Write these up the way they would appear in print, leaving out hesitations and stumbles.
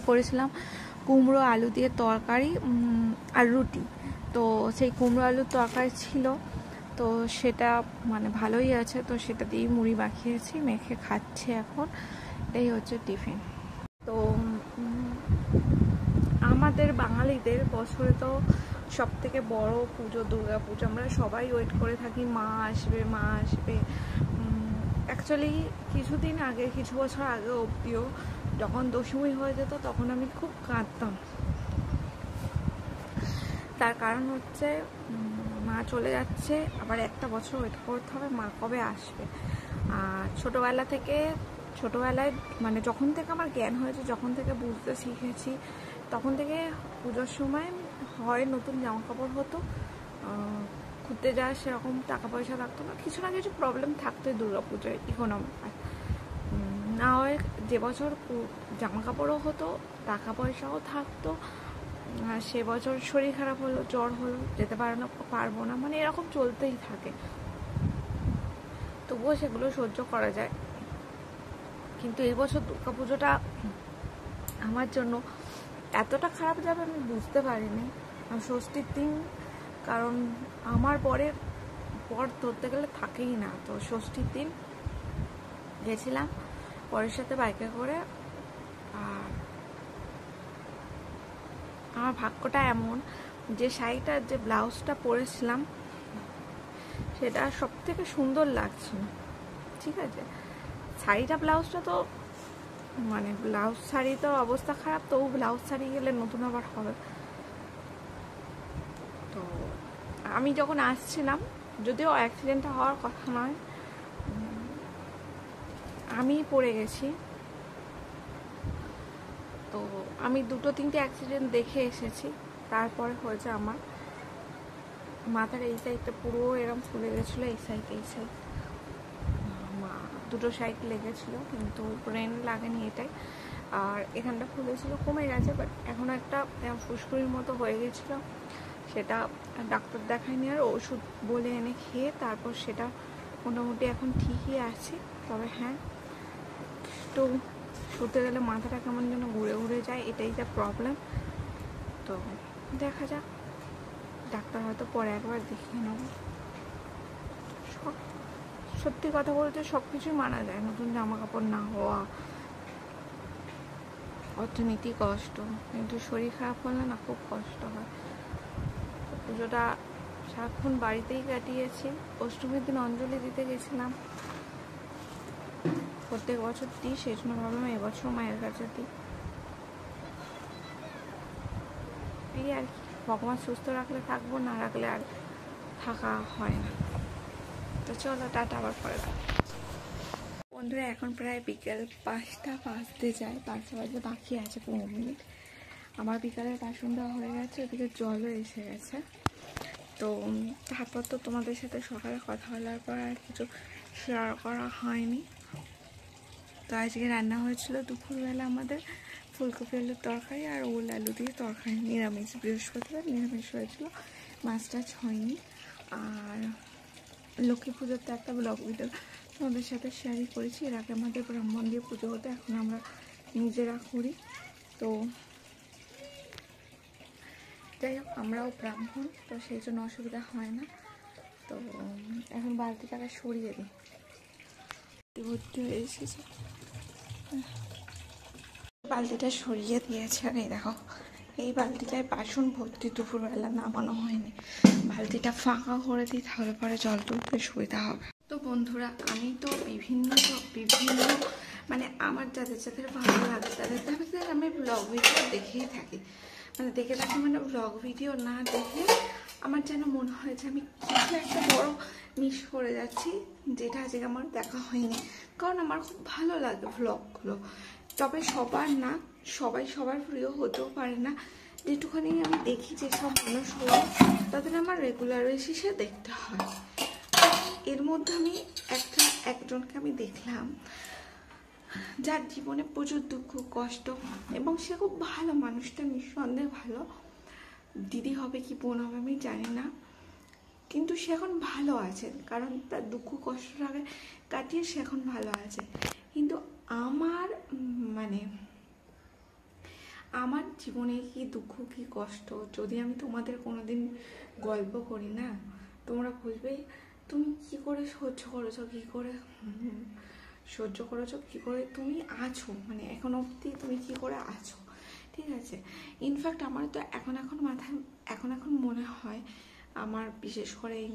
করেছিলাম কুমড়ো আলু দিয়ে তরকারি আর রুটি। তো সেই কুমড়ো আলুর তরকারি ছিল, তো সেটা মানে ভালোই আছে, তো সেটা দিয়েই মুড়ি মাখিয়েছি, মেখে খাচ্ছে এখন। এটাই হচ্ছে টিফিন। তো আমাদের বাঙালিদের বছরে তো সব থেকে বড় পুজো দুর্গা পুজো, আমরা সবাই ওয়েট করে থাকি মা আসবে মা আসবে। অ্যাকচুয়ালি কিছুদিন আগে, কিছু বছর আগে অবধিও যখন দশমী হয়ে যেত তখন আমি খুব কাঁদতাম। তার কারণ হচ্ছে মা চলে যাচ্ছে, আবার একটা বছর ওয়েট করতে হবে মা কবে আসবে। আর ছোটোবেলায় মানে যখন থেকে আমার জ্ঞান হয়েছে, যখন থেকে বুঝতে শিখেছি, তখন থেকে পুজোর সময় হয় নতুন জামা কাপড় হতো, ঘুরতে যাওয়ার সেরকম টাকা পয়সা থাকতো না, কিছু না কিছু প্রবলেম থাকতোই দুর্গা পুজোয় ইকোনমিক। না হয় যে বছর জামা কাপড়ও হতো, টাকা পয়সাও থাকতো, আর সে বছর শরীর খারাপ হলো, জ্বর হলো, যেতে পারবো না, মানে এরকম চলতেই থাকে। তবুও সেগুলো সহ্য করা যায়। কিন্তু এই বছর দুর্গা পুজোটা আমার জন্য এতটা খারাপ যাবে আমি বুঝতে পারিনি। ষষ্ঠীর দিন, কারণ আমার পর ধরতে গেলে থাকেই না, তো ষষ্ঠীর দিন গেছিলাম পরের সাথে বাইকে করে। আর আমার ভাগ্যটা এমন যে শাড়িটার যে ব্লাউজটা পরেছিলাম সেটা সব থেকে সুন্দর লাগছিল, ঠিক আছে। শাড়িটা ব্লাউজটা তো মানে ব্লাউজ শাড়ি তো অবস্থা খারাপ, তো ব্লাউজ শাড়ি গেলে নতুন আবার হবে। তো আমি যখন আসছিলাম, যদিও অ্যাক্সিডেন্টটা হওয়ার কথা নয়, আমি পড়ে গেছি। তো আমি 2-3টে অ্যাক্সিডেন্ট দেখে এসেছি, তারপরে হয়েছে আমার মাথার এই সাইডটা পুরো এরকম ফুলে গেছিলো, এই সাইড 2টো সাইড লেগেছিলো, কিন্তু ব্রেন লাগেনি এটাই। আর এখানটা ফুলেছিল, কমে গেছে, বাট এখন একটা ফুসকুড়ির মতো হয়ে গেছিলো, সেটা ডাক্তার দেখায়নি, আর ওষুধ বলে এনে খেয়ে তারপর সেটা মোটামুটি এখন ঠিকই আছে। তবে হ্যাঁ, একটু শুতে গেলে মাথাটা কেমন যেন ঘুরে ঘুরে যায়, এটাই যা প্রবলেম। তো দেখা যাক, ডাক্তার হয়তো পরে একবার দেখিয়ে নেব। সত্যি কথা বলতে সব কিছুই মানা যায়, নতুন জামা কাপড় না হওয়া, অর্থনীতি কষ্ট, কিন্তু শরীর খারাপ হলে না খুব কষ্ট হয়। পুজোটা সারাক্ষণ বাড়িতেই কাটিয়েছি। অষ্টমীর দিন অঞ্জলি দিতে গেছিলাম, প্রত্যেক বছর দিই, সেই জন্য ভাবলাম এবছর মায়ের কাছে দিই। এই আর কি, ভগবান সুস্থ রাখলে থাকবো, না রাখলে আর থাকা হয় না। তো চলো টাটা, আবার পরে দেখ। বন্ধুরা এখন প্রায় বিকেল 5টা বাজতে যায়, 5টা বাজতে বাকি আছে 15 মিনিট। আমার বিকালের বাসন দেওয়া হয়ে গেছে, ওদিকে জলও এসে গেছে। তো তারপর তো তোমাদের সাথে সকালে কথা বলার পর আর কিছু শেয়ার করা হয়নি। তো আজকে রান্না হয়েছিল দুপুরবেলা আমাদের ফুলকপি আলুর তরকারি আর ওল আলু দিয়ে তরকারি, নিরামিষ, বৃহস্পতিবার নিরামিষ হয়েছিল, মাছ টাছ হয়নি। আর লক্ষ্মী পুজোর তো একটা ব্লগ ভিডিও তোমাদের সাথে শেয়ারই করেছি, এর আগে আমাদের ব্রাহ্মণ দিয়ে পুজো হতো, এখন আমরা নিজেরা করি। তো যাই হোক, আমরাও ব্রাহ্মণ, তো সেই জন্য অসুবিধা হয় না। তো এখন বালতিটাকে সরিয়ে দিই, ভর্তি হয়ে এসেছে, বালতিটা সরিয়ে দিয়েছে। আর এই দেখো, এই বালতিটায় বাসন ভর্তি, দুপুরবেলা নামানো হয়নি, বালতিটা ফাঁকা করে দিই, তাহলে পরে জল তুলতে সুবিধা হবে। তো বন্ধুরা, আমি তো বিভিন্ন মানে আমার যাদের ভালো লাগে তাদের আমি ব্লগ ভিডিও দেখেই থাকি, মানে দেখে থাকি, মানে ব্লগ ভিডিও না দেখে আমার যেন মনে হয় যে আমি কিছু একটা বড় মিস করে যাচ্ছি, যেটা আজকে আমার দেখা হয়নি। কারণ আমার খুব ভালো লাগে ব্লগগুলো, তবে সবার না, সবাই সবার প্রিয় হতেও পারে না। যেটুখানি আমি দেখি যেসব মানুষগুলো, তাদের আমার রেগুলার বেসিসে দেখতে হয়। এর মধ্যে আমি একজনকে আমি দেখলাম, যার জীবনে প্রচুর দুঃখ কষ্ট, এবং সে খুব ভালো, মানুষটা নিঃসন্দেহে ভালো, দিদি হবে কি বোন হবে আমি জানি না, কিন্তু সে এখন ভালো আছে, কারণ তার দুঃখ কষ্টটাকে কাটিয়ে সে এখন ভালো আছে। কিন্তু আমার মানে আমার জীবনে কি দুঃখ কি কষ্ট যদি আমি তোমাদের কোনোদিন গল্প করি না, তোমরা বুঝবে তুমি কি করে সহ্য করেছো, কি করে সহ্য করেছো, কি করে তুমি আছো, মানে এখন অবধি তুমি কি করে আছো। ঠিক আছে, ইনফ্যাক্ট আমার তো এখন মাথায় এখন মনে হয় আমার, বিশেষ করে এই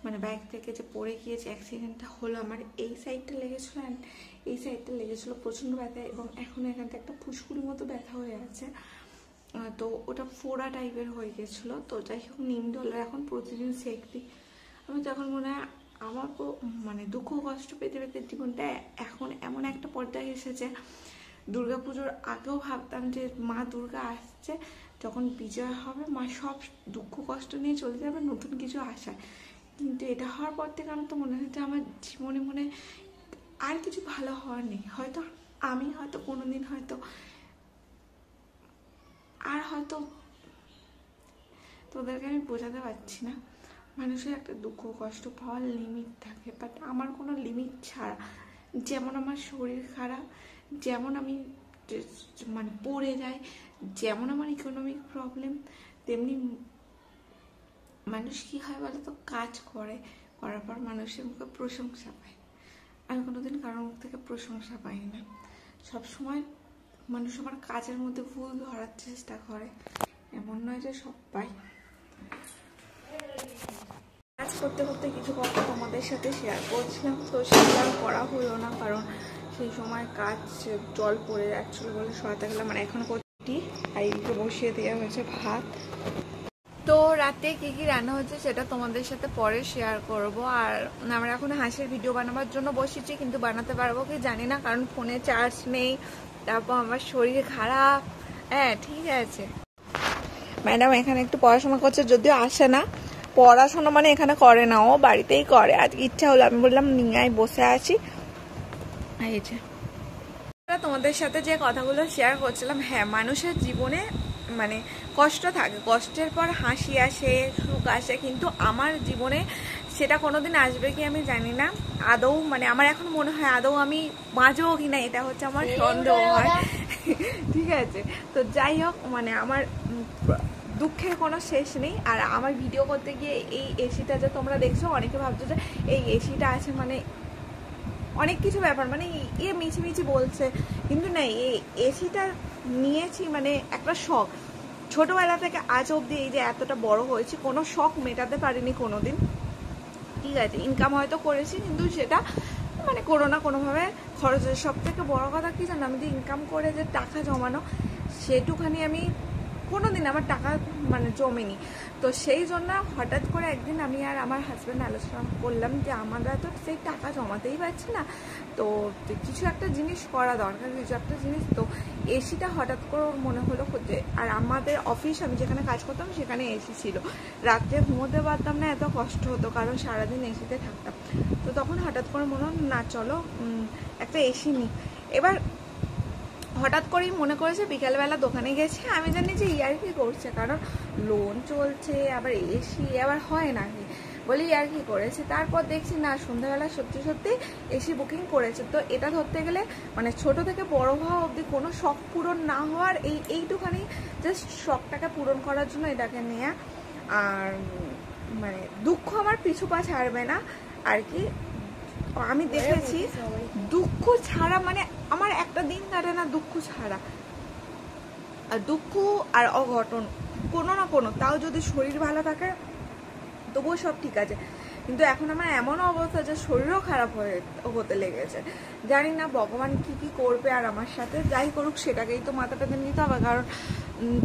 মানে বাইক থেকে যে পড়ে গিয়েছে অ্যাক্সিডেন্টটা হলো, আমার এই সাইডটা লেগেছিলো অ্যান্ড এই সাইডটা লেগেছিলো প্রচণ্ড ব্যথা, এবং এখন এখানটা একটা ফুসকুড়ির মতো ব্যথা হয়ে আছে। তো ওটা ফোড়া টাইপের হয়ে গেছিলো। তো যাই হোক নিম ডলার এখন প্রতিদিন সেক দিই। আমি তখন মনে হয় আমার মানে দুঃখ কষ্ট পেতে পেতে জীবনটা এখন এমন একটা পর্যায়ে এসেছে। দুর্গাপুজোর আগেও ভাবতাম যে মা দুর্গা আসছে, যখন বিজয় হবে মা সব দুঃখ কষ্ট নিয়ে চলে যাবে, নতুন কিছু আশায়। কিন্তু এটা হওয়ার পর থেকে আমার তো মনে হয় যে আমার জীবনে মনে আর কিছু ভালো হওয়ার নেই। হয়তো আমি হয়তো কোনোদিন হয়তো আর হয়তো তোদেরকে আমি বোঝাতে পারছি না, মানুষের একটা দুঃখ কষ্ট পাওয়ার লিমিট থাকে, বাট আমার কোনো লিমিট ছাড়া, যেমন আমার শরীর খারাপ, যেমন আমি মানে পড়ে যাই, যেমন আমার ইকোনমিক প্রবলেম, তেমনি মানুষ কী হয় বলে তো, কাজ করার পর মানুষের মুখে প্রশংসা পায়। আমি কোনোদিন কারোর মুখ থেকে প্রশংসা পাই না। সবসময় মানুষ আমার কাজের মধ্যে ভুল ধরার চেষ্টা করে, এমন নয় যে সব পায়। কাজ করতে করতে কিছু কথা তোমাদের সাথে শেয়ার করছিলাম, তো সেগুলো আর করা হলো না, কারণ সেই সময় কাজ জল পড়ে যাচ্ছিল বলে সরাতে গেলাম। মানে এখন করছি আর এইদিকে বসিয়ে দেওয়া হয়েছে ভাত। তো রাতে কি কি রান্না হচ্ছে সেটা তোমাদের সাথে পরে শেয়ার করব। আর আমরা এখন হাঁসের ভিডিও বানাবার জন্য বসেছি, কিন্তু বানাতে পারবো কি জানি না, কারণ ফোনে চার্জ নেই, তারপর আমার শরীর খারাপ। হ্যাঁ ঠিক আছে, ম্যাডাম এখানে একটু পড়াশোনা করছে, যদিও আসে না পড়াশোনা, মানে এখানে করে না, ও বাড়িতেই করে। আজ ইচ্ছা হলো, আমি বললাম নিয়ে বসে আছি। এই যে তোমাদের সাথে যে কথাগুলো শেয়ার করছিলাম, হ্যাঁ মানুষের জীবনে মানে কষ্ট থাকে, কষ্টের পর হাসি আসে, সুখ আসে, কিন্তু আমার জীবনে সেটা কোনোদিন আসবে কি আমি জানি না। আদৌ মানে আমার এখন মনে হয় আদৌ আমি বাঁচবো কিনা, এটা হচ্ছে আমার সন্দেহ হয়। ঠিক আছে, তো যাই হোক, মানে আমার দুঃখের কোনো শেষ নেই। আর আমার ভিডিও করতে গিয়ে এই এসিটা যে তোমরা দেখছো, অনেকে ভাবছো যে এই এসিটা আছে মানে অনেক কিছু ব্যাপার, মানে মিছিমিছি বলছে, কিন্তু না, এই এসিটা নিয়েছি মানে একটা শখ। ছোটবেলা থেকে আজ অবধি এই যে এতটা বড় হয়েছি, কোনো শখ মেটাতে পারিনি কোনোদিন। ঠিক আছে, ইনকাম হয়তো করেছি, কিন্তু সেটা মানে কোনো না কোনোভাবে খরচের। সব থেকে বড় কথা কি জানো, আমি যে ইনকাম করে যে টাকা জমানো, সেটুখানি আমি কোনোদিন আমার টাকা মানে জমেনি। তো সেই জন্য হঠাৎ করে একদিন আমি আর আমার হাজব্যান্ড আলোচনা করলাম যে আমরা তো সেই টাকা জমাতেই পারছি না, তো কিছু একটা জিনিস করা দরকার, কিছু একটা জিনিস। তো এসিটা হঠাৎ করে মনে হলো যে, আর আমাদের অফিস, আমি যেখানে কাজ করতাম সেখানে এসি ছিল, রাত্রে ঘুমোতে পারতাম না, এত কষ্ট হতো, কারণ সারাদিন এসিতে থাকতাম। তো তখন হঠাৎ করে মনে হলো না চলো একটা এসি নিই। এবার হঠাৎ করেই মনে করেছে, বিকালবেলা দোকানে গেছে, আমি জানি যে ইয়ার্কি করছে, কারণ লোন চলছে, আবার এসি আবার হয় না, বলে ইয়ার্কি করেছে। তারপর দেখছি না, সন্ধ্যাবেলা সত্যি সত্যি এসি বুকিং করেছে। তো এটা ধরতে গেলে মানে ছোট থেকে বড় হওয়া অবধি কোনো শখ পূরণ না হওয়ার এইটুখানি জাস্ট শখটাকে পূরণ করার জন্য এটাকে নেয়া। আর মানে দুঃখ আমার পিছু পা ছাড়বে না আর কি। আমি দেখেছি দুঃখ ছাড়া মানে আমার একটা দিন কাটে না দুঃখ ছাড়া। আর দুঃখ আর অঘটন কোনো না কোনো, তাও যদি শরীর ভালো থাকে তবুও সব ঠিক আছে, কিন্তু এখন আমার এমন অবস্থা যে শরীরও খারাপ হতে লেগেছে। জানি না ভগবান কি করবে আর আমার সাথে, যাই করুক সেটাকেই তো মাথা পেতে নিতে হবে, কারণ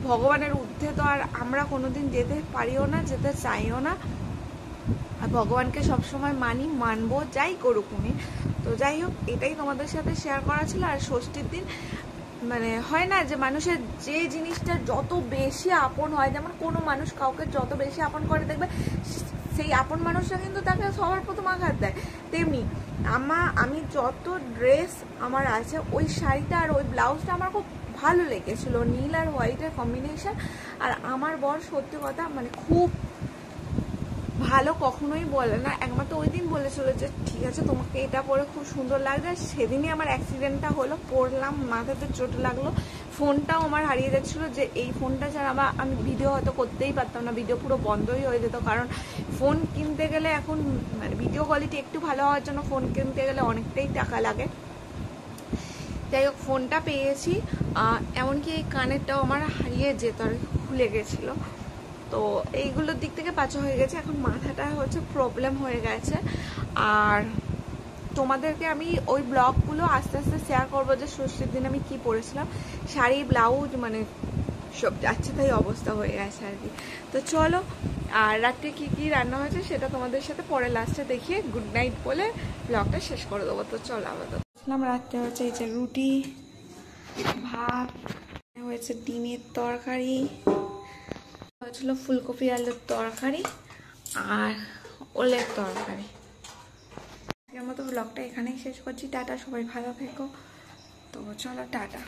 ভগবানের ঊর্ধ্বে তো আর আমরা কোনোদিন যেতে পারিও না, যেতে চাইও না। আর ভগবানকে সবসময় মানবো, যাই করুক উনি। তো যাই হোক, এটাই তোমাদের সাথে শেয়ার করা ছিল। আর ষষ্ঠীর দিন মানে হয় না যে মানুষের যে জিনিসটা যত বেশি আপন হয়, যেমন কোনো মানুষ কাউকে যত বেশি আপন করে দেখবে, সেই আপন মানুষটা কিন্তু তাকে সবার প্রথম আঘাত দেয়। তেমনি আমি যত ড্রেস আমার আছে, ওই শাড়িটা আর ওই ব্লাউজটা আমার খুব ভালো লেগেছিলো, নীল আর হোয়াইটের কম্বিনেশন। আর আমার বর সত্যি কথা মানে খুব ভালো কখনোই বলে না। একমাত্র ওই দিন বলেছিল যে ঠিক আছে তোমাকে এটা পরে খুব সুন্দর লাগবে। সেদিনই আমার অ্যাক্সিডেন্টটা হলো, পড়লাম, মাথাতে চোট লাগলো, ফোনটাও আমার হারিয়ে যাচ্ছিলো। যে এই ফোনটা ছাড়া আমি ভিডিও হয়তো করতেই পারতাম না, ভিডিও পুরো বন্ধই হয়ে যেত। কারণ ফোন কিনতে গেলে এখন মানে ভিডিও কোয়ালিটি একটু ভালো হওয়ার জন্য ফোন কিনতে গেলে অনেকটাই টাকা লাগে। যাই হোক ফোনটা পেয়েছি, এমনকি এই কানেরটাও আমার হারিয়ে যেত আর খুলে গেছিলো। তো এইগুলোর দিক থেকে বাঁচা হয়ে গেছে। এখন মাথাটা হচ্ছে প্রবলেম হয়ে গেছে। আর তোমাদেরকে আমি ওই ব্লগগুলো আস্তে আস্তে শেয়ার করবো যে ষষ্ঠীর দিন আমি কি পরেছিলাম, শাড়ি ব্লাউজ মানে সব যাচ্ছে তাই অবস্থা হয়ে গেছে আর কি। তো চলো, আর রাত্রে কি কি রান্না হয়েছে সেটা তোমাদের সাথে পরে লাস্টে দেখিয়ে গুড নাইট বলে ব্লগটা শেষ করে দেবো। তো চলো আপাতত রাত্রে হচ্ছে এই যে রুটি, ভাত হয়েছে, ডিমের তরকারি হয়েছিল, ফুলকপি আলুর তরকারি আর ওলের তরকারি। আজকের মতো ব্লগটা এখানেই শেষ করছি। টাটা, সবাই ভালো থেকো। তো চলো টাটা।